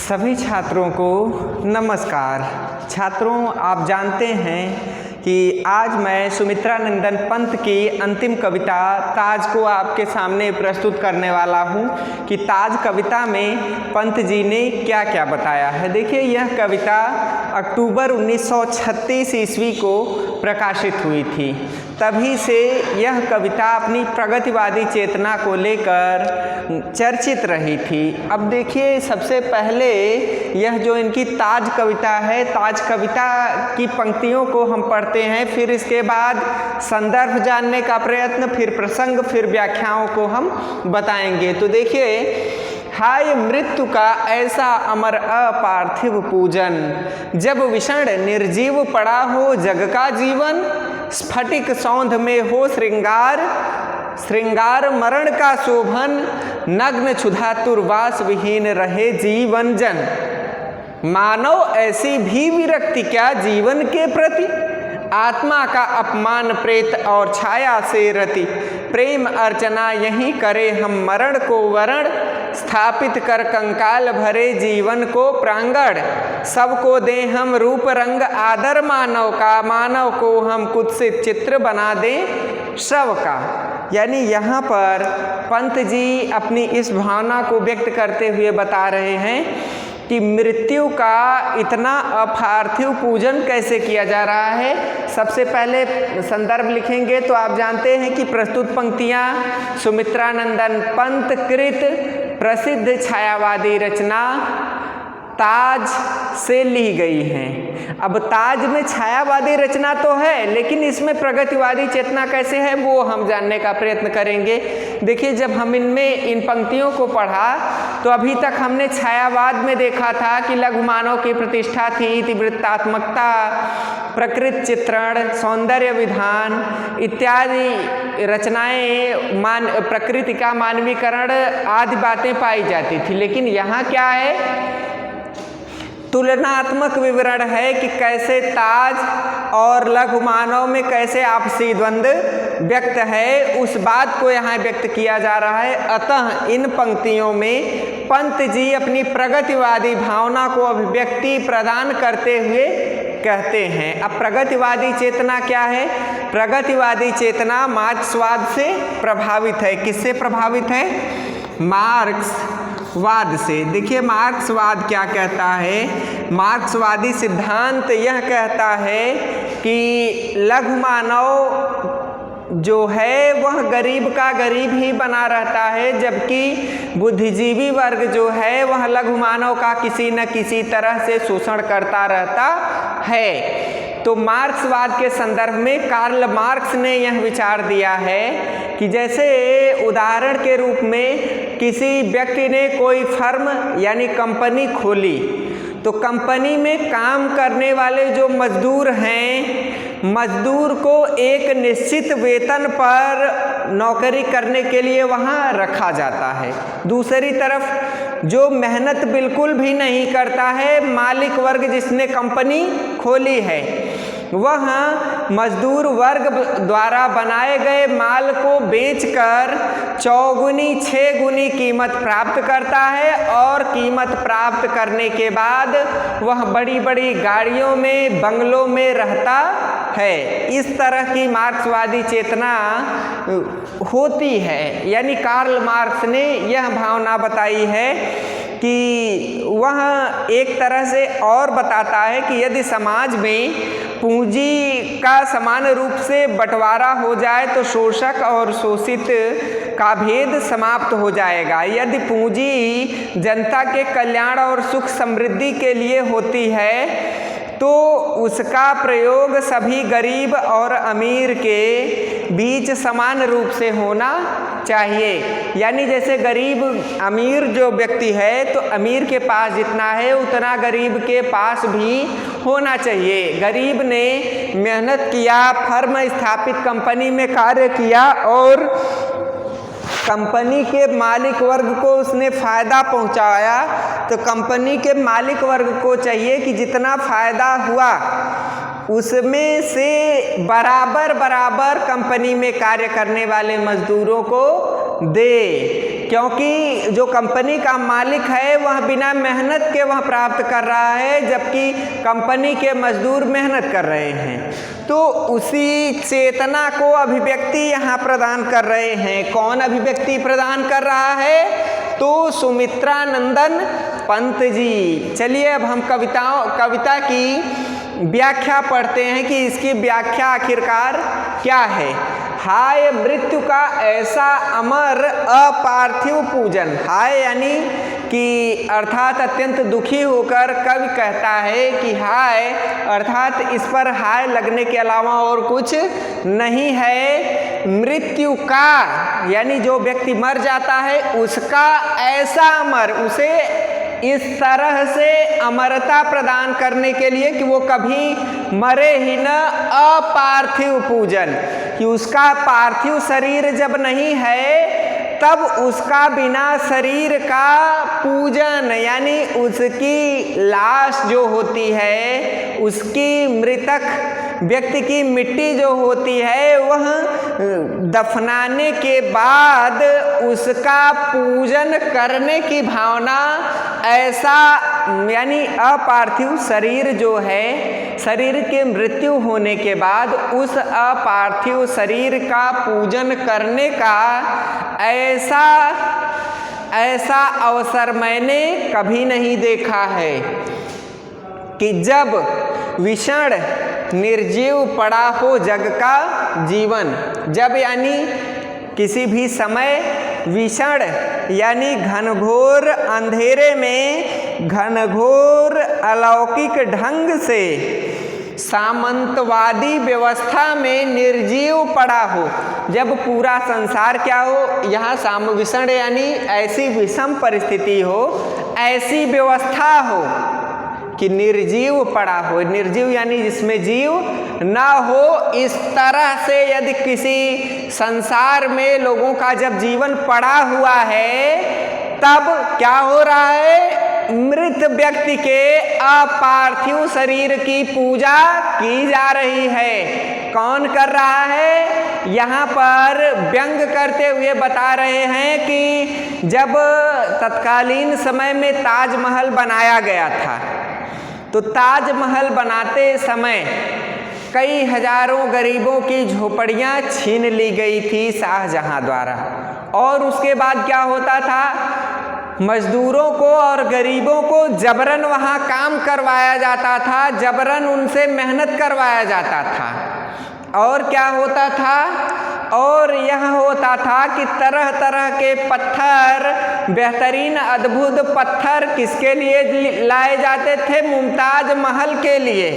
सभी छात्रों को नमस्कार। छात्रों, आप जानते हैं कि आज मैं सुमित्रानंदन पंत की अंतिम कविता ताज को आपके सामने प्रस्तुत करने वाला हूं कि ताज कविता में पंत जी ने क्या क्या बताया है। देखिए, यह कविता अक्टूबर 1936 ईस्वी को प्रकाशित हुई थी। तभी से यह कविता अपनी प्रगतिवादी चेतना को लेकर चर्चित रही थी। अब देखिए, सबसे पहले यह जो इनकी ताज कविता है, ताज कविता की पंक्तियों को हम पढ़ते हैं, फिर इसके बाद संदर्भ जानने का प्रयत्न, फिर प्रसंग, फिर व्याख्याओं को हम बताएंगे। तो देखिए, हाय मृत्यु का ऐसा अमर अपार्थिव पूजन, जब विषण निर्जीव पड़ा हो जग का जीवन, स्फटिक सौंध में हो श्रृंगार, श्रृंगार मरण का शोभन, नग्न क्षुधा तुर्वास विहीन रहे जीवन जन। मानव ऐसी भी विरक्ति क्या जीवन के प्रति, आत्मा का अपमान प्रेत और छाया से रति, प्रेम अर्चना यही करे हम मरण को वरण, स्थापित कर कंकाल भरे जीवन को प्रांगण, सबको दे हम रूप रंग आदर मानव का, मानव को हम कुत्सित चित्र बना दें शव का। यानी यहाँ पर पंत जी अपनी इस भावना को व्यक्त करते हुए बता रहे हैं कि मृत्यु का इतना अपार्थिव पूजन कैसे किया जा रहा है। सबसे पहले संदर्भ लिखेंगे तो आप जानते हैं कि प्रस्तुत पंक्तियाँ सुमित्रानंदन पंत कृत प्रसिद्ध छायावादी रचना ताज से ली गई हैं। अब ताज में छायावादी रचना तो है, लेकिन इसमें प्रगतिवादी चेतना कैसे है वो हम जानने का प्रयत्न करेंगे। देखिए, जब हम इनमें इन पंक्तियों को पढ़ा तो अभी तक हमने छायावाद में देखा था कि लघु मानव की प्रतिष्ठा थी, इतिवृत्तात्मकता, प्रकृति चित्रण, सौंदर्य विधान इत्यादि रचनाएं प्रकृति का मानवीकरण आदि बातें पाई जाती थी। लेकिन यहाँ क्या है, तुलनात्मक विवरण है कि कैसे ताज और लघु मानव में कैसे आपसी द्वंद्व व्यक्त है, उस बात को यहाँ व्यक्त किया जा रहा है। अतः इन पंक्तियों में पंत जी अपनी प्रगतिवादी भावना को अभिव्यक्ति प्रदान करते हुए कहते हैं। अब प्रगतिवादी चेतना क्या है? प्रगतिवादी चेतना मार्क्सवाद से प्रभावित है। किससे प्रभावित है? मार्क्सवाद से। देखिए, मार्क्सवाद क्या कहता है? मार्क्सवादी सिद्धांत यह कहता है कि लघु मानव जो है वह गरीब का गरीब ही बना रहता है, जबकि बुद्धिजीवी वर्ग जो है वह लघु मानव का किसी न किसी तरह से शोषण करता रहता है। तो मार्क्सवाद के संदर्भ में कार्ल मार्क्स ने यह विचार दिया है कि जैसे उदाहरण के रूप में किसी व्यक्ति ने कोई फर्म यानी कंपनी खोली, तो कंपनी में काम करने वाले जो मजदूर हैं, मजदूर को एक निश्चित वेतन पर नौकरी करने के लिए वहाँ रखा जाता है। दूसरी तरफ जो मेहनत बिल्कुल भी नहीं करता है, मालिक वर्ग जिसने कंपनी खोली है, वह मजदूर वर्ग द्वारा बनाए गए माल को बेचकर 4 गुनी 6 गुनी कीमत प्राप्त करता है, और कीमत प्राप्त करने के बाद वह बड़ी बड़ी गाड़ियों में, बंगलों में रहता है। इस तरह की मार्क्सवादी चेतना होती है। यानी कार्ल मार्क्स ने यह भावना बताई है कि वह एक तरह से और बताता है कि यदि समाज में पूंजी का समान रूप से बंटवारा हो जाए तो शोषक और शोषित का भेद समाप्त हो जाएगा। यदि पूंजी जनता के कल्याण और सुख समृद्धि के लिए होती है तो उसका प्रयोग सभी गरीब और अमीर के बीच समान रूप से होना चाहिए। यानी जैसे गरीब अमीर जो व्यक्ति है, तो अमीर के पास जितना है उतना गरीब के पास भी होना चाहिए। गरीब ने मेहनत किया, फर्म स्थापित, कंपनी में कार्य किया और कंपनी के मालिक वर्ग को उसने फ़ायदा पहुंचाया, तो कंपनी के मालिक वर्ग को चाहिए कि जितना फ़ायदा हुआ उसमें से बराबर बराबर कंपनी में कार्य करने वाले मजदूरों को दे। क्योंकि जो कंपनी का मालिक है वह बिना मेहनत के वह प्राप्त कर रहा है, जबकि कंपनी के मजदूर मेहनत कर रहे हैं। तो उसी चेतना को अभिव्यक्ति यहाँ प्रदान कर रहे हैं। कौन अभिव्यक्ति प्रदान कर रहा है? तो सुमित्रानंदन पंत जी। चलिए अब हम कविता की व्याख्या पढ़ते हैं कि इसकी व्याख्या आखिरकार क्या है। हाय मृत्यु का ऐसा अमर अपार्थिव पूजन। हाय यानी कि अर्थात अत्यंत दुखी होकर कवि कहता है कि हाय, अर्थात इस पर हाय लगने के अलावा और कुछ नहीं है। मृत्यु का यानी जो व्यक्ति मर जाता है उसका ऐसा अमर, उसे इस तरह से अमरता प्रदान करने के लिए कि वो कभी मरे ही न, अपार्थिव पूजन, कि उसका पार्थिव शरीर जब नहीं है तब उसका बिना शरीर का पूजन, यानी उसकी लाश जो होती है, उसकी मृतक व्यक्ति की मिट्टी जो होती है, वह दफनाने के बाद उसका पूजन करने की भावना, ऐसा यानी अपार्थिव शरीर जो है, शरीर के मृत्यु होने के बाद उस अपार्थिव शरीर का पूजन करने का ऐसा अवसर मैंने कभी नहीं देखा है कि जब विषण निर्जीव पड़ा हो जग का जीवन। जब यानी किसी भी समय विषण यानी घनघोर अंधेरे में, घनघोर अलौकिक ढंग से सामंतवादी व्यवस्था में निर्जीव पड़ा हो, जब पूरा संसार क्या हो, यहाँ साम विषण यानी ऐसी विषम परिस्थिति हो, ऐसी व्यवस्था हो कि निर्जीव पड़ा हो। निर्जीव यानी जिसमें जीव ना हो। इस तरह से यदि किसी संसार में लोगों का जब जीवन पड़ा हुआ है, तब क्या हो रहा है? मृत व्यक्ति के अपार्थिव शरीर की पूजा की जा रही है। कौन कर रहा है? यहाँ पर व्यंग करते हुए बता रहे हैं कि जब तत्कालीन समय में ताजमहल बनाया गया था, तो ताजमहल बनाते समय कई हजारों गरीबों की झोपड़ियाँ छीन ली गई थी शाहजहां द्वारा। और उसके बाद क्या होता था? मजदूरों को और गरीबों को जबरन वहाँ काम करवाया जाता था, जबरन उनसे मेहनत करवाया जाता था। और क्या होता था? और यह होता था कि तरह तरह के पत्थर, बेहतरीन अद्भुत पत्थर किसके लिए लाए जाते थे? मुमताज महल के लिए,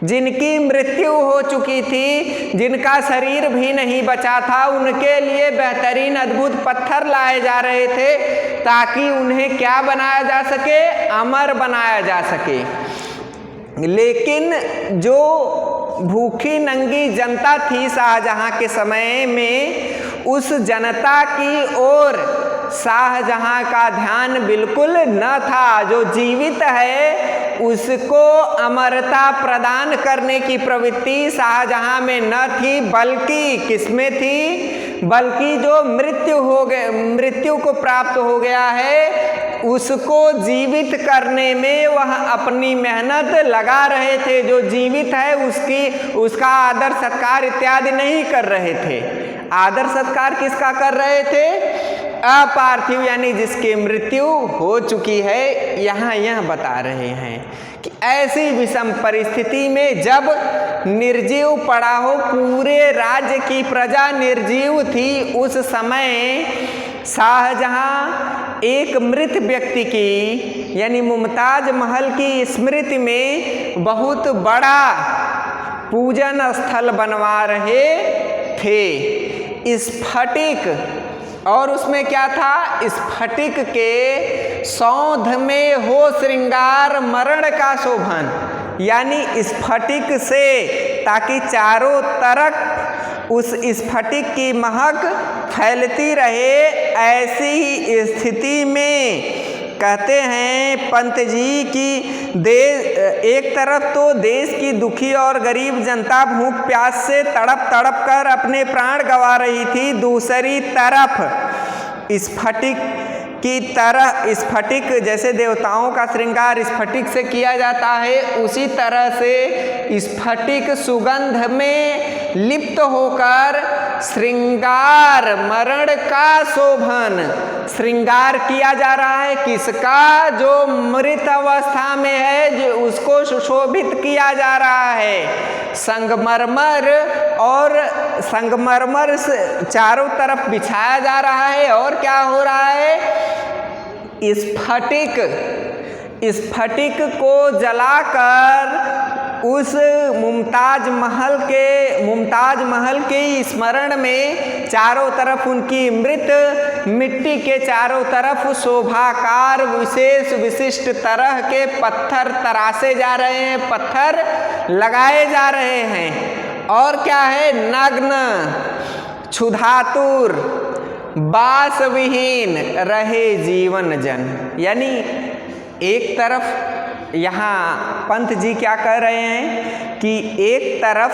जिनकी मृत्यु हो चुकी थी, जिनका शरीर भी नहीं बचा था, उनके लिए बेहतरीन अद्भुत पत्थर लाए जा रहे थे ताकि उन्हें क्या बनाया जा सके? अमर बनाया जा सके। लेकिन जो भूखी नंगी जनता थी शाहजहां के समय में, उस जनता की ओर शाहजहां का ध्यान बिल्कुल न था। जो जीवित है उसको अमरता प्रदान करने की प्रवृत्ति शाहजहां में न थी, बल्कि किसमें थी? बल्कि जो मृत्यु को प्राप्त हो गया है उसको जीवित करने में वह अपनी मेहनत लगा रहे थे। जो जीवित है उसका आदर सत्कार इत्यादि नहीं कर रहे थे। आदर सत्कार किसका कर रहे थे? अपार्थिव यानी जिसकी मृत्यु हो चुकी है। यहाँ यह बता रहे हैं कि ऐसी विषम परिस्थिति में जब निर्जीव पड़ा हो, पूरे राज्य की प्रजा निर्जीव थी, उस समय शाहजहां एक मृत व्यक्ति की यानी मुमताज महल की स्मृति में बहुत बड़ा पूजन स्थल बनवा रहे थे। स्फटिक, और उसमें क्या था? स्फटिक के सौंध में हो श्रृंगार मरण का शोभन, यानी स्फटिक से, ताकि चारों तरफ उस स्फटिक की महक फैलती रहे। ऐसी स्थिति में कहते हैं पंत जी कि एक तरफ तो देश की दुखी और गरीब जनता भूख प्यास से तड़प तड़प कर अपने प्राण गंवा रही थी, दूसरी तरफ स्फटिक की तरह, स्फटिक जैसे देवताओं का श्रृंगार स्फटिक से किया जाता है, उसी तरह से स्फटिक सुगंध में लिप्त होकर श्रृंगार मरण का शोभन श्रृंगार किया जा रहा है। किसका? जो मृत अवस्था में है, जो उसको सुशोभित किया जा रहा है। संगमरमर और संगमरमर से चारों तरफ बिछाया जा रहा है और क्या हो रहा है? स्फटिक को जलाकर उस मुमताज महल के स्मरण में चारों तरफ उनकी मृत मिट्टी के चारों तरफ शोभाकार विशेष विशिष्ट तरह के पत्थर तराशे जा रहे हैं, पत्थर लगाए जा रहे हैं। और क्या है? नग्न क्षुधातुर बास विहीन रहे जीवन जन। यानी एक तरफ यहाँ पंत जी क्या कह रहे हैं कि एक तरफ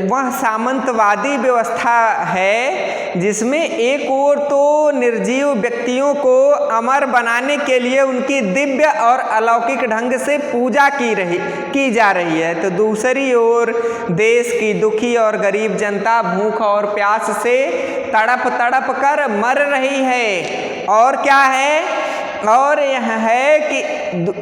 वह सामंतवादी व्यवस्था है जिसमें एक ओर तो निर्जीव व्यक्तियों को अमर बनाने के लिए उनकी दिव्य और अलौकिक ढंग से पूजा की जा रही है, तो दूसरी ओर देश की दुखी और गरीब जनता भूख और प्यास से तड़प कर मर रही है। और क्या है? और यह है कि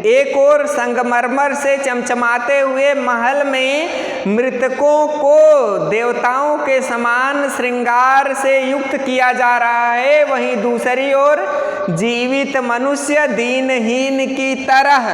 एक और संगमरमर से चमचमाते हुए महल में मृतकों को देवताओं के समान श्रृंगार से युक्त किया जा रहा है, वहीं दूसरी ओर जीवित मनुष्य दीनहीन की तरह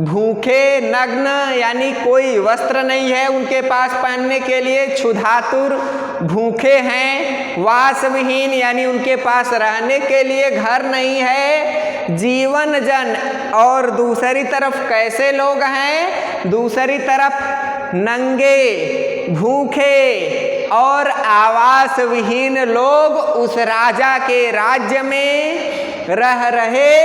भूखे नग्न, यानी कोई वस्त्र नहीं है उनके पास पहनने के लिए, क्षुधातुर भूखे हैं, वासविहीन यानी उनके पास रहने के लिए घर नहीं है, जीवन जन। और दूसरी तरफ कैसे लोग हैं? दूसरी तरफ नंगे भूखे और आवास विहीन लोग उस राजा के राज्य में रह रहे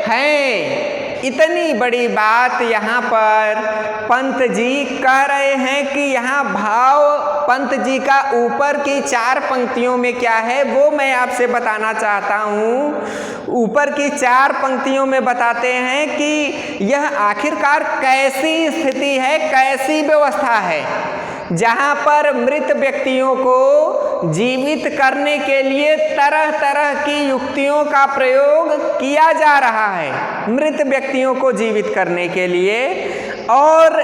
हैं। इतनी बड़ी बात यहाँ पर पंत जी कह रहे हैं कि यहाँ भाव पंत जी का ऊपर की 4 पंक्तियों में क्या है वो मैं आपसे बताना चाहता हूँ। ऊपर की 4 पंक्तियों में बताते हैं कि यह आखिरकार कैसी स्थिति है, कैसी व्यवस्था है जहाँ पर मृत व्यक्तियों को जीवित करने के लिए तरह तरह की युक्तियों का प्रयोग किया जा रहा है, मृत व्यक्तियों को जीवित करने के लिए। और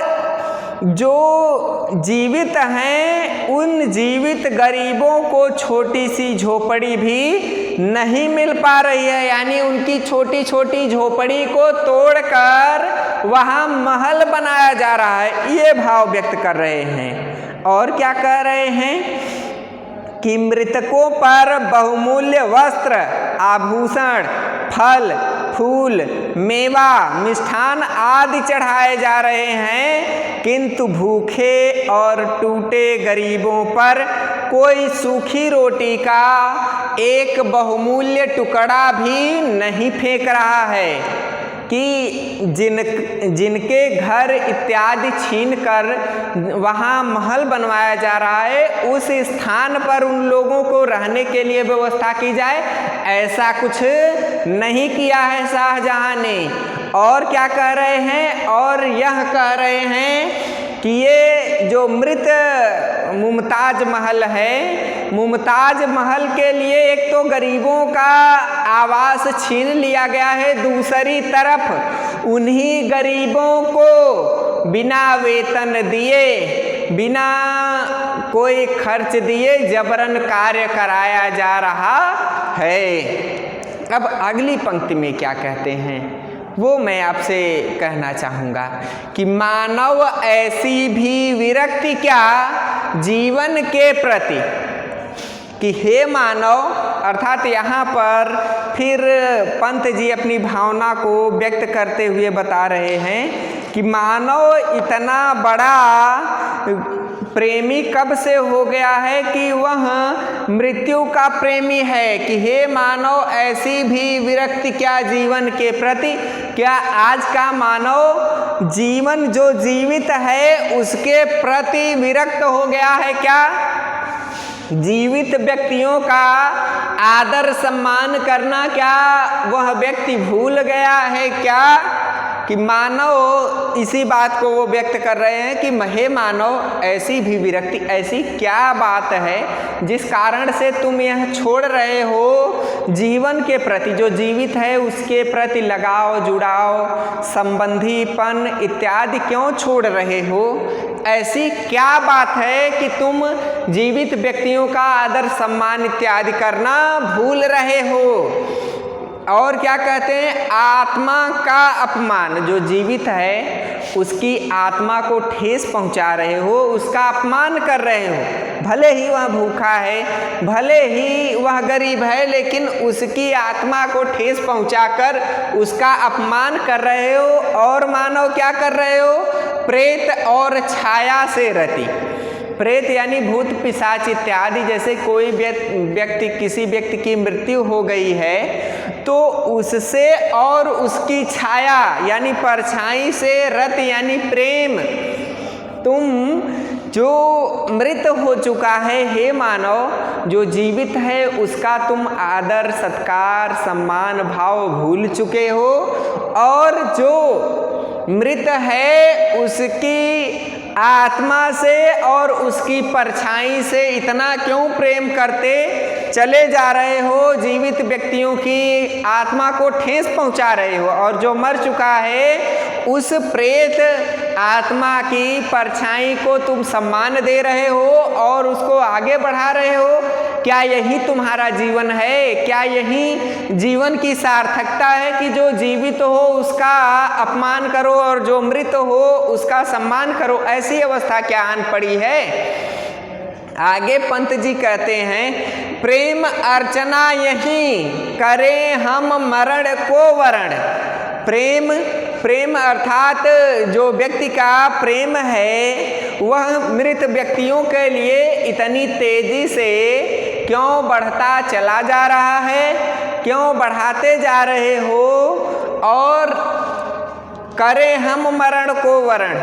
जो जीवित हैं उन जीवित गरीबों को छोटी सी झोपड़ी भी नहीं मिल पा रही है, यानी उनकी छोटी छोटी झोपड़ी को तोड़कर वहाँ महल बनाया जा रहा है, ये भाव व्यक्त कर रहे हैं। और क्या कह रहे हैं कि मृतकों पर बहुमूल्य वस्त्र, आभूषण, फल, फूल, मेवा, मिष्ठान आदि चढ़ाए जा रहे हैं, किंतु भूखे और टूटे गरीबों पर कोई सूखी रोटी का एक बहुमूल्य टुकड़ा भी नहीं फेंक रहा है। कि जिनके घर इत्यादि छीन कर वहाँ महल बनवाया जा रहा है, उस स्थान पर उन लोगों को रहने के लिए व्यवस्था की जाए, ऐसा कुछ नहीं किया है शाहजहाँ ने। और क्या कह रहे हैं? और यह कह रहे हैं कि ये जो मृत मुमताज महल है, मुमताज महल के लिए एक तो गरीबों का आवास छीन लिया गया है, दूसरी तरफ उन्हीं गरीबों को बिना वेतन दिए, बिना कोई खर्च दिए जबरन कार्य कराया जा रहा है। अब अगली पंक्ति में क्या कहते हैं वो मैं आपसे कहना चाहूँगा कि मानव ऐसी भी विरक्ति क्या जीवन के प्रति, कि हे मानव, अर्थात यहाँ पर फिर पंत जी अपनी भावना को व्यक्त करते हुए बता रहे हैं कि मानव इतना बड़ा प्रेमी कब से हो गया है कि वह मृत्यु का प्रेमी है, कि हे मानव ऐसी भी विरक्ति क्या जीवन के प्रति, क्या आज का मानव जीवन जो जीवित है उसके प्रति विरक्त हो गया है क्या? जीवित व्यक्तियों का आदर सम्मान करना क्या वह व्यक्ति भूल गया है क्या? कि मानव इसी बात को वो व्यक्त कर रहे हैं कि हे मानव, ऐसी भी विरक्ति, ऐसी क्या बात है जिस कारण से तुम यह छोड़ रहे हो जीवन के प्रति, जो जीवित है उसके प्रति लगाव, जुड़ाव, संबंधीपन इत्यादि क्यों छोड़ रहे हो? ऐसी क्या बात है कि तुम जीवित व्यक्तियों का आदर सम्मान इत्यादि करना भूल रहे हो? और क्या कहते हैं? आत्मा का अपमान, जो जीवित है उसकी आत्मा को ठेस पहुंचा रहे हो, उसका अपमान कर रहे हो। भले ही वह भूखा है, भले ही वह गरीब है, लेकिन उसकी आत्मा को ठेस पहुंचाकर उसका अपमान कर रहे हो। और मानव क्या कर रहे हो? प्रेत और छाया से रति। प्रेत यानी भूत पिशाच इत्यादि, जैसे कोई व्यक्ति, किसी व्यक्ति की मृत्यु हो गई है तो उससे और उसकी छाया यानी परछाई से रत यानी प्रेम, तुम जो मृत हो चुका है हे मानव, जो जीवित है उसका तुम आदर सत्कार सम्मान भाव भूल चुके हो, और जो मृत है उसकी आत्मा से और उसकी परछाई से इतना क्यों प्रेम करते चले जा रहे हो? जीवित व्यक्तियों की आत्मा को ठेस पहुंचा रहे हो, और जो मर चुका है उस प्रेत आत्मा की परछाई को तुम सम्मान दे रहे हो और उसको आगे बढ़ा रहे हो। क्या यही तुम्हारा जीवन है? क्या यही जीवन की सार्थकता है कि जो जीवित हो उसका अपमान करो और जो मृत हो उसका सम्मान करो? ऐसी अवस्था क्या आन पड़ी है? आगे पंत जी कहते हैं, प्रेम अर्चना यही करे हम मरण को वरण। प्रेम अर्थात जो व्यक्ति का प्रेम है वह मृत व्यक्तियों के लिए इतनी तेजी से क्यों बढ़ता चला जा रहा है? क्यों बढ़ाते जा रहे हो? और करे हम मरण को वरण,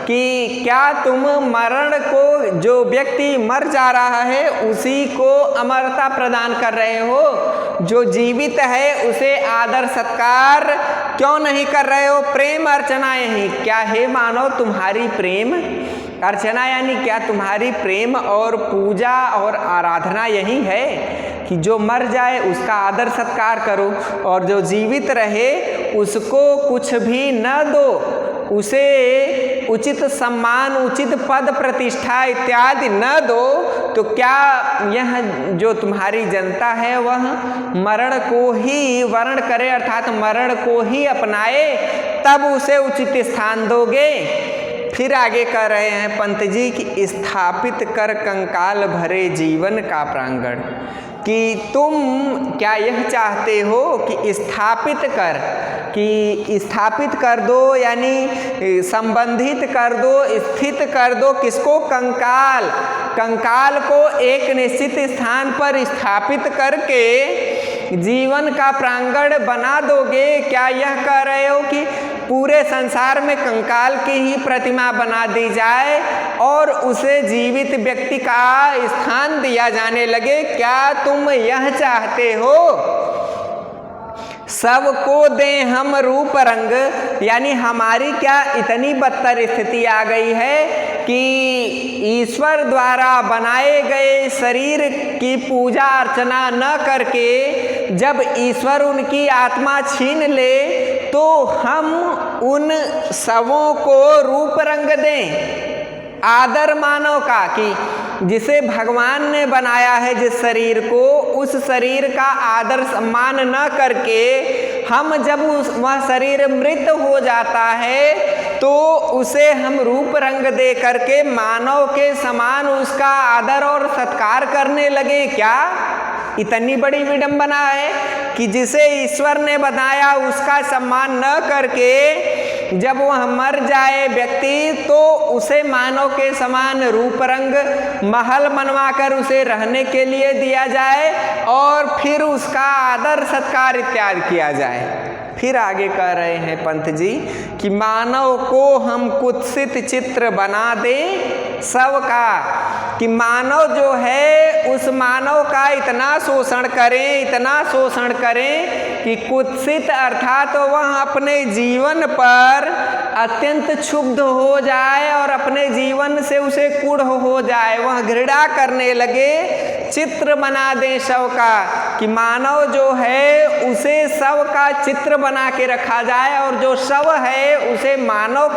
कि क्या तुम मरण को, जो व्यक्ति मर जा रहा है उसी को अमरता प्रदान कर रहे हो? जो जीवित है उसे आदर सत्कार क्यों नहीं कर रहे हो? प्रेम अर्चना यही, क्या हे मानव तुम्हारी प्रेम अर्चना यानी क्या तुम्हारी प्रेम और पूजा और आराधना यही है कि जो मर जाए उसका आदर सत्कार करो और जो जीवित रहे उसको कुछ भी न दो, उसे उचित सम्मान, उचित पद प्रतिष्ठा इत्यादि न दो? तो क्या यह जो तुम्हारी जनता है वह मरण को ही वर्ण करे, अर्थात मरण को ही अपनाए, तब उसे उचित स्थान दोगे? फिर आगे कह रहे हैं पंत जी कि स्थापित कर कंकाल भरे जीवन का प्रांगण, कि तुम क्या यह चाहते हो कि स्थापित कर दो यानी संबंधित कर दो, स्थित कर दो किसको? कंकाल को एक निश्चित स्थान पर स्थापित करके जीवन का प्रांगण बना दोगे? क्या यह कह रहे हो कि पूरे संसार में कंकाल की ही प्रतिमा बना दी जाए और उसे जीवित व्यक्ति का स्थान दिया जाने लगे? क्या तुम यह चाहते हो? सबको दें हम रूप रंग, यानी हमारी क्या इतनी बदतर स्थिति आ गई है कि ईश्वर द्वारा बनाए गए शरीर की पूजा अर्चना न करके जब ईश्वर उनकी आत्मा छीन ले तो हम उन शवों को रूप रंग दें? आदर मानव का, कि जिसे भगवान ने बनाया है जिस शरीर को, उस शरीर का आदर सम्मान न करके हम जब वह शरीर मृत हो जाता है तो उसे हम रूप रंग दे करके मानव के समान उसका आदर और सत्कार करने लगे? क्या इतनी बड़ी विडंबना है कि जिसे ईश्वर ने बनाया उसका सम्मान न करके जब वह मर जाए व्यक्ति तो उसे मानव के समान रूप रंग महल बनवाकर उसे रहने के लिए दिया जाए और फिर उसका आदर सत्कार इत्यादि किया जाए? फिर आगे कह रहे हैं पंत जी कि मानव को हम कुत्सित चित्र बना दें सबका, कि मानव जो है उस मानव का इतना शोषण करें कि कुत्सित अर्थात तो वह अपने जीवन पर अत्यंत क्षुब्ध हो जाए और अपने जीवन से उसे कुढ़ हो जाए, वह घृणा करने लगे, चित्र बना दे शव का, कि मानव जो है उसे शव का चित्र बना के रखा जाए और जो शव है उसे मानव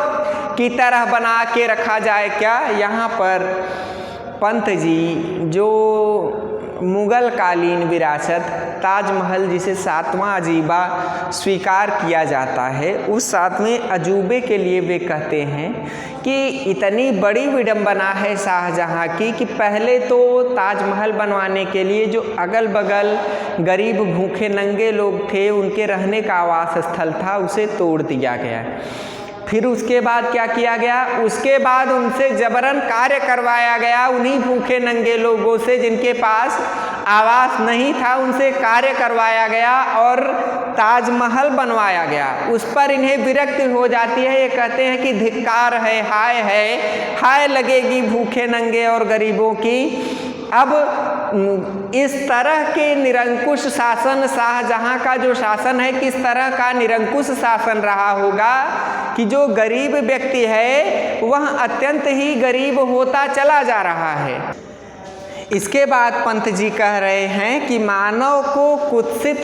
की तरह बना के रखा जाए। क्या यहाँ पर पंत जी जो मुगल कालीन विरासत ताजमहल जिसे 7वां अजूबा स्वीकार किया जाता है, उस 7वें अजूबे के लिए वे कहते हैं कि इतनी बड़ी विडंबना है शाहजहाँ की कि पहले तो ताजमहल बनवाने के लिए जो अगल बगल गरीब भूखे नंगे लोग थे उनके रहने का आवास स्थल था उसे तोड़ दिया गया। फिर उसके बाद क्या किया गया, उसके बाद उनसे जबरन कार्य करवाया गया, उन्हीं भूखे नंगे लोगों से जिनके पास आवास नहीं था उनसे कार्य करवाया गया और ताजमहल बनवाया गया। उस पर इन्हें विरक्ति हो जाती है, ये कहते हैं कि धिक्कार है, हाय लगेगी भूखे नंगे और गरीबों की। अब इस तरह के निरंकुश शासन, शाहजहाँ का जो शासन है किस तरह का निरंकुश शासन रहा होगा कि जो गरीब व्यक्ति है वह अत्यंत ही गरीब होता चला जा रहा है। इसके बाद पंत जी कह रहे हैं कि मानव को कुत्सित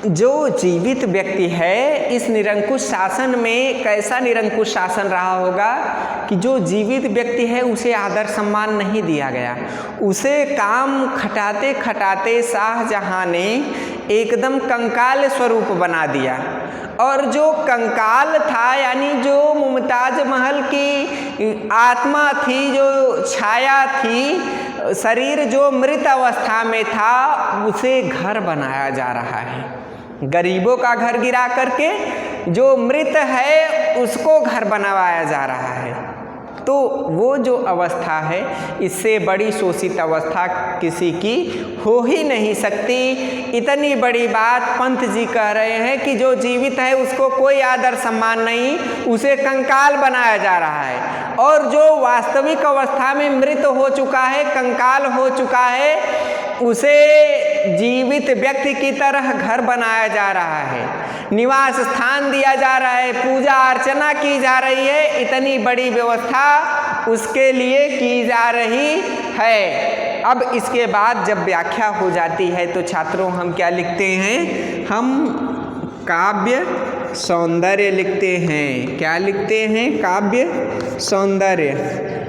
जो जीवित व्यक्ति है इस निरंकुश शासन में कैसा निरंकुश शासन रहा होगा कि जो जीवित व्यक्ति है उसे आदर सम्मान नहीं दिया गया, उसे काम खटाते खटाते शाहजहाँ ने एकदम कंकाल स्वरूप बना दिया। और जो कंकाल था यानी जो मुमताज महल की आत्मा थी, जो छाया थी, शरीर जो मृत अवस्था में था उसे घर बनाया जा रहा है। गरीबों का घर गिरा करके जो मृत है उसको घर बनवाया जा रहा है। तो वो जो अवस्था है इससे बड़ी शोषित अवस्था किसी की हो ही नहीं सकती। इतनी बड़ी बात पंत जी कह रहे हैं कि जो जीवित है उसको कोई आदर सम्मान नहीं, उसे कंकाल बनाया जा रहा है, और जो वास्तविक अवस्था में मृत हो चुका है, कंकाल हो चुका है, उसे जीवित व्यक्ति की तरह घर बनाया जा रहा है, निवास स्थान दिया जा रहा है, पूजा अर्चना की जा रही है। इतनी बड़ी व्यवस्था उसके लिए की जा रही है। अब इसके बाद जब व्याख्या हो जाती है तो छात्रों हम क्या लिखते हैं, हम काव्य सौंदर्य लिखते हैं। क्या लिखते हैं? काव्य सौंदर्य।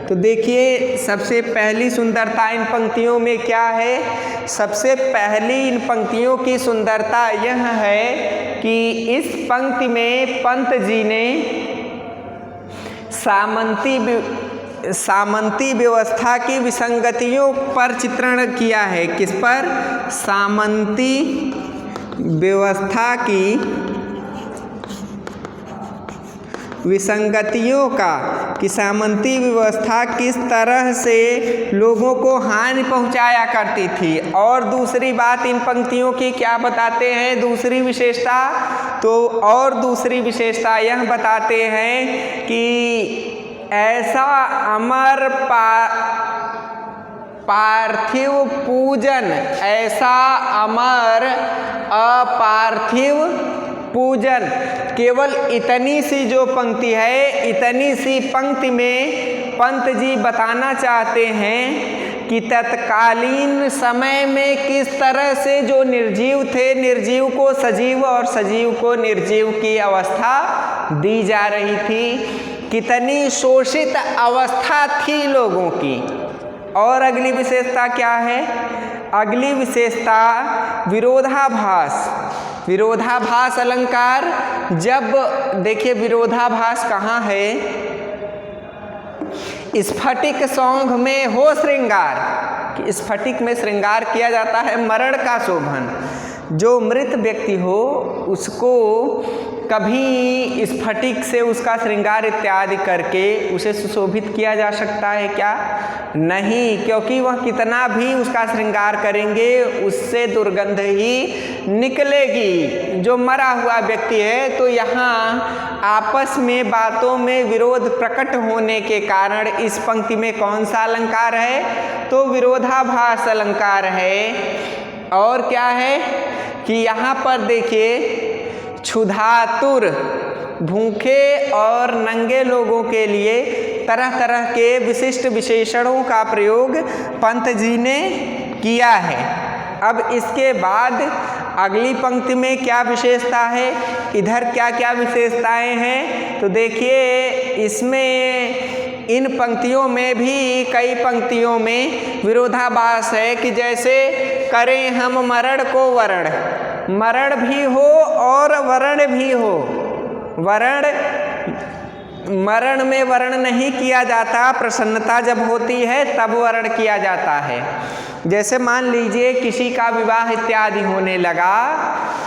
तो देखिए सबसे पहली सुंदरता इन पंक्तियों में क्या है? सबसे पहली इन पंक्तियों की सुंदरता यह है कि इस पंक्ति में पंत जी ने सामंती व्यवस्था की विसंगतियों पर चित्रण किया है। किस पर? सामंती व्यवस्था की विसंगतियों का, कि सामंती व्यवस्था किस तरह से लोगों को हानि पहुंचाया करती थी। और दूसरी बात इन पंक्तियों की क्या बताते हैं, दूसरी विशेषता? तो और दूसरी विशेषता यह बताते हैं कि ऐसा अमर पार्थिव पूजन, ऐसा अमर अपार्थिव पूजन, केवल इतनी सी जो पंक्ति है, इतनी सी पंक्ति में पंत जी बताना चाहते हैं कि तत्कालीन समय में किस तरह से जो निर्जीव थे, निर्जीव को सजीव और सजीव को निर्जीव की अवस्था दी जा रही थी, कितनी शोषित अवस्था थी लोगों की। और अगली विशेषता क्या है? अगली विशेषता विरोधाभास। विरोधाभास अलंकार, जब देखिए विरोधाभास कहाँ है? स्फटिक सौंग में हो श्रृंगार, कि स्फटिक में श्रृंगार किया जाता है, मरण का शोभन। जो मृत व्यक्ति हो उसको कभी स्फटिक से उसका श्रृंगार इत्यादि करके उसे सुशोभित किया जा सकता है क्या? नहीं, क्योंकि वह कितना भी उसका श्रृंगार करेंगे उससे दुर्गंध ही निकलेगी। जो मरा हुआ व्यक्ति है, तो यहाँ आपस में बातों में विरोध प्रकट होने के कारण इस पंक्ति में कौन सा अलंकार है? तो विरोधाभास अलंकार है। और क्या है कि यहाँ पर देखिए, क्षुधातुर भूखे और नंगे लोगों के लिए तरह तरह के विशिष्ट विशेषणों का प्रयोग पंत जी ने किया है। अब इसके बाद अगली पंक्ति में क्या विशेषता है, इधर क्या क्या विशेषताएं हैं, तो देखिए इसमें इन पंक्तियों में भी कई पंक्तियों में विरोधाभास है कि जैसे करें हम मरण को वरण, मरण भी हो और वरण भी हो। मरण में वर्ण नहीं किया जाता, प्रसन्नता जब होती है तब वर्ण किया जाता है। जैसे मान लीजिए किसी का विवाह इत्यादि होने लगा,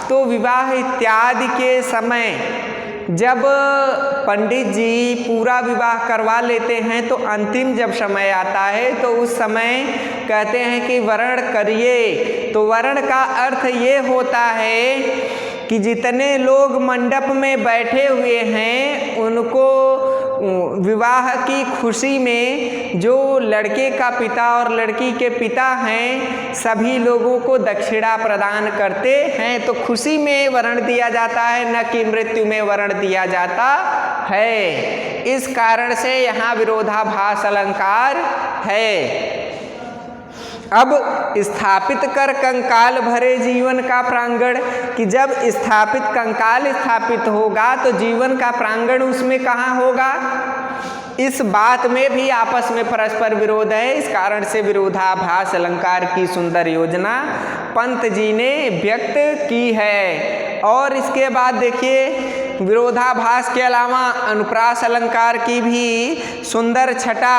तो विवाह इत्यादि के समय जब पंडित जी पूरा विवाह करवा लेते हैं, तो अंतिम जब समय आता है तो उस समय कहते हैं कि वरण करिए। तो वरण का अर्थ ये होता है कि जितने लोग मंडप में बैठे हुए हैं उनको विवाह की खुशी में जो लड़के का पिता और लड़की के पिता हैं सभी लोगों को दक्षिणा प्रदान करते हैं, तो खुशी में वरण दिया जाता है, न कि मृत्यु में वरण दिया जाता है। इस कारण से यहाँ विरोधाभास अलंकार है। अब स्थापित कर कंकाल भरे जीवन का प्रांगण, कि जब स्थापित कंकाल स्थापित होगा तो जीवन का प्रांगण उसमें कहाँ होगा? इस बात में भी आपस में परस्पर विरोध है। इस कारण से विरोधाभास अलंकार की सुंदर योजना पंत जी ने व्यक्त की है। और इसके बाद देखिए विरोधाभास के अलावा अनुप्रास अलंकार की भी सुंदर छटा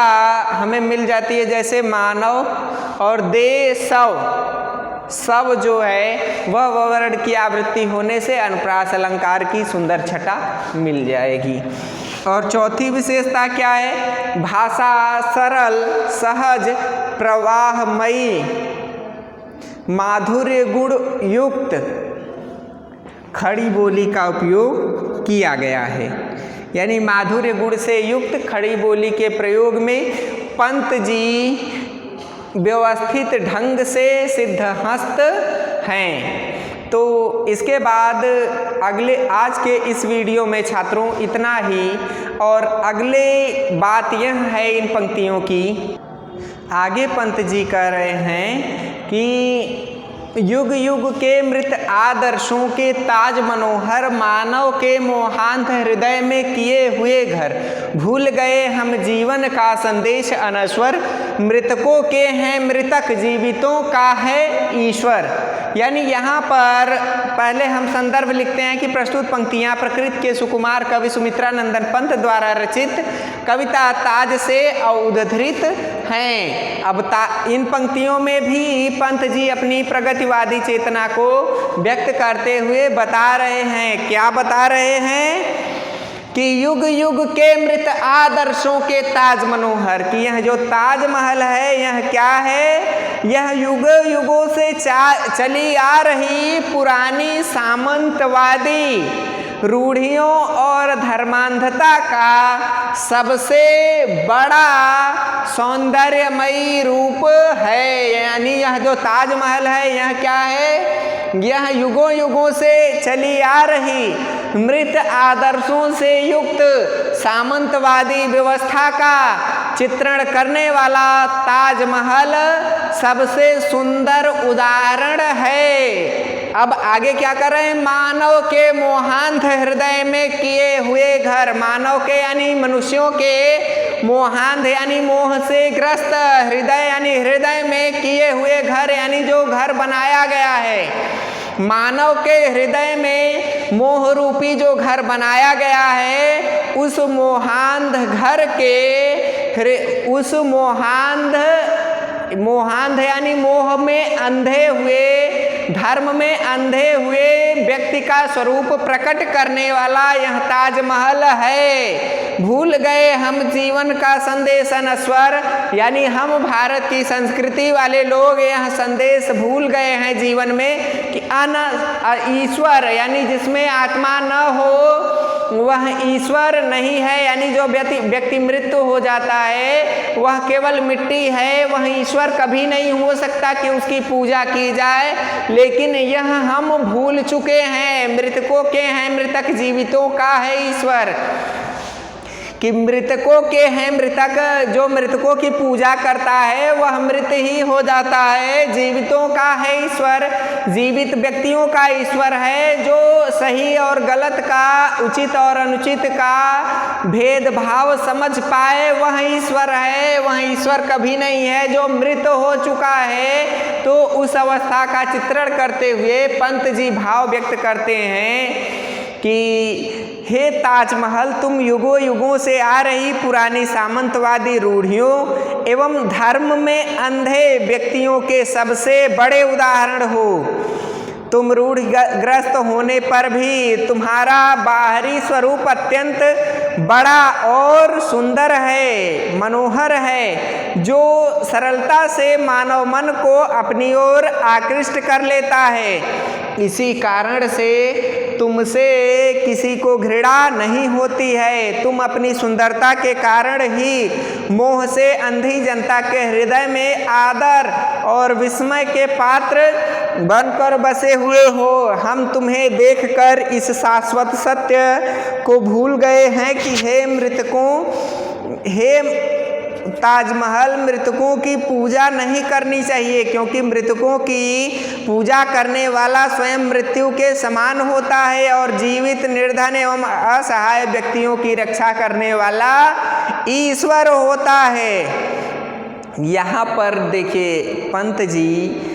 हमें मिल जाती है। जैसे मानव और दे सव जो है वह वर्ण की आवृत्ति होने से अनुप्रास अलंकार की सुंदर छटा मिल जाएगी। और चौथी विशेषता क्या है? भाषा सरल सहज प्रवाहमयी माधुर्य गुण युक्त खड़ी बोली का उपयोग किया गया है। यानी माधुर्य गुण से युक्त खड़ी बोली के प्रयोग में पंत जी व्यवस्थित ढंग से सिद्धहस्त हैं। तो इसके बाद अगले आज के इस वीडियो में छात्रों इतना ही। और अगले बात यह है इन पंक्तियों की, आगे पंत जी कह रहे हैं कि युग युग के मृत आदर्शों के ताज मनोहर मानव के मोहांत हृदय में किए हुए घर, भूल गए हम जीवन का संदेश अनश्वर, मृतकों के हैं मृतक जीवितों का है ईश्वर। यानी यहाँ पर पहले हम संदर्भ लिखते हैं कि प्रस्तुत पंक्तियाँ प्रकृत के सुकुमार कवि सुमित्रा नंदन पंत द्वारा रचित कविता ताज से उद्धृत हैं। अब इन पंक्तियों में भी पंत जी अपनी प्रगतिवादी चेतना को व्यक्त करते हुए बता रहे हैं। क्या बता रहे हैं? कि युग युग के मृत आदर्शों के ताज मनोहर, कि यह जो ताजमहल है यह क्या है? यह युग युगों से चली आ रही पुरानी सामंतवादी रूढ़ियों और धर्मांधता का सबसे बड़ा सौंदर्यमयी रूप है। यानी यह जो ताजमहल है यह क्या है? यह युगों युगों से चली आ रही मृत आदर्शों से युक्त सामंतवादी व्यवस्था का चित्रण करने वाला ताजमहल सबसे सुंदर उदाहरण है। अब आगे क्या कर रहे हैं? मानव के मोहांत हृदय में किए हुए घर, मानव के यानी मनुष्यों के मोहांत यानी मोह से ग्रस्त हृदय यानी हृदय में किए हुए घर, यानी जो घर बनाया गया है मानव के हृदय में मोह रूपी जो घर बनाया गया है, उस मोहांध घर के उस मोहांध यानी मोह में अंधे हुए धर्म में अंधे हुए व्यक्ति का स्वरूप प्रकट करने वाला यह ताजमहल है। भूल गए हम जीवन का संदेश नश्वर, यानी हम भारत की संस्कृति वाले लोग यह संदेश भूल गए हैं जीवन में कि ईश्वर यानी जिसमें आत्मा न हो वह ईश्वर नहीं है। यानी जो व्यक्ति मृत्यु हो जाता है वह केवल मिट्टी है, वह ईश्वर कभी नहीं हो सकता कि उसकी पूजा की जाए। लेकिन यह हम भूल चुके हैं, मृतकों के हैं, मृतक जीवितों का है ईश्वर, कि मृतकों के हैं मृतक। जो मृतकों की पूजा करता है वह मृत ही हो जाता है। जीवितों का है ईश्वर, जीवित व्यक्तियों का ईश्वर है। जो सही और गलत का, उचित और अनुचित का भेदभाव समझ पाए वह ईश्वर है। वह ईश्वर कभी नहीं है जो मृत हो चुका है। तो उस अवस्था का चित्रण करते हुए पंत जी भाव व्यक्त करते हैं कि हे ताजमहल, तुम युगों युगों से आ रही पुरानी सामंतवादी रूढ़ियों एवं धर्म में अंधे व्यक्तियों के सबसे बड़े उदाहरण हो। तुम रूढ़िग्रस्त होने पर भी तुम्हारा बाहरी स्वरूप अत्यंत बड़ा और सुंदर है, मनोहर है, जो सरलता से मानव मन को अपनी ओर आकृष्ट कर लेता है। इसी कारण से तुमसे किसी को घृणा नहीं होती है। तुम अपनी सुंदरता के कारण ही मोह से अंधी जनता के हृदय में आदर और विस्मय के पात्र बनकर बसे हुए हो। हम तुम्हें देखकर इस शाश्वत सत्य को भूल गए हैं कि हे मृतकों, हे ताजमहल, मृतकों की पूजा नहीं करनी चाहिए, क्योंकि मृतकों की पूजा करने वाला स्वयं मृत्यु के समान होता है और जीवित, निर्धन एवं असहाय व्यक्तियों की रक्षा करने वाला ईश्वर होता है। यहाँ पर देखिए पंत जी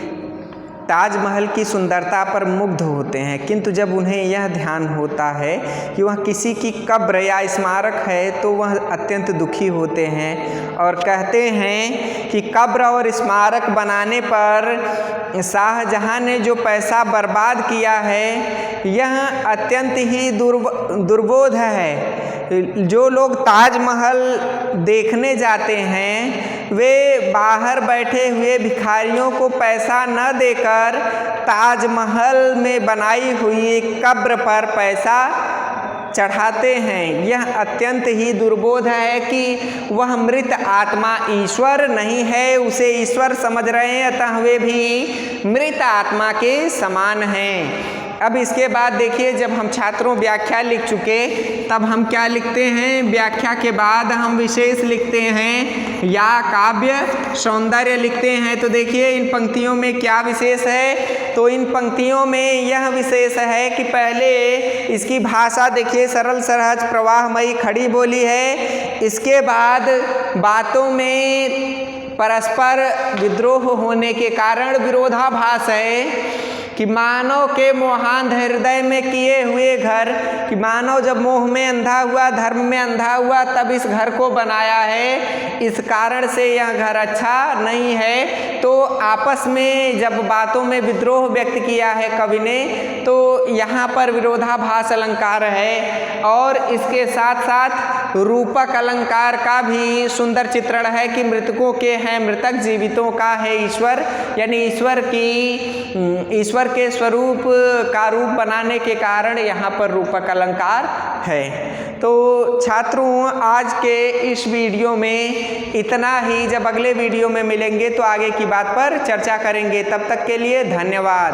ताजमहल की सुंदरता पर मुग्ध होते हैं, किंतु जब उन्हें यह ध्यान होता है कि वह किसी की कब्र या स्मारक है तो वह अत्यंत दुखी होते हैं और कहते हैं कि कब्र और स्मारक बनाने पर शाहजहां ने जो पैसा बर्बाद किया है यह अत्यंत ही दुर्बोध है। जो लोग ताजमहल देखने जाते हैं वे बाहर बैठे हुए भिखारियों को पैसा न देकर ताजमहल में बनाई हुई कब्र पर पैसा चढ़ाते हैं। यह अत्यंत ही दुर्बोध है कि वह मृत आत्मा ईश्वर नहीं है, उसे ईश्वर समझ रहे हैं, अतः वे भी मृत आत्मा के समान हैं। अब इसके बाद देखिए, जब हम छात्रों व्याख्या लिख चुके तब हम क्या लिखते हैं, व्याख्या के बाद हम विशेष लिखते हैं या काव्य सौंदर्य लिखते हैं। तो देखिए इन पंक्तियों में क्या विशेष है, तो इन पंक्तियों में यह विशेष है कि पहले इसकी भाषा देखिए सरल सहज प्रवाहमयी खड़ी बोली है। इसके बाद बातों में परस्पर विद्रोह होने के कारण विरोधाभास है कि मानव के मोहांध हृदय में किए हुए घर, कि मानव जब मोह में अंधा हुआ, धर्म में अंधा हुआ, तब इस घर को बनाया है, इस कारण से यह घर अच्छा नहीं है। तो आपस में जब बातों में विद्रोह व्यक्त किया है कवि ने, तो यहाँ पर विरोधाभास अलंकार है और इसके साथ साथ रूपक अलंकार का भी सुंदर चित्रण है कि मृतकों के हैं मृतक, जीवितों का है ईश्वर, यानी ईश्वर के स्वरूप का रूप बनाने के कारण यहाँ पर रूपक अलंकार है। तो छात्रों आज के इस वीडियो में इतना ही। जब अगले वीडियो में मिलेंगे तो आगे की बात पर चर्चा करेंगे। तब तक के लिए धन्यवाद।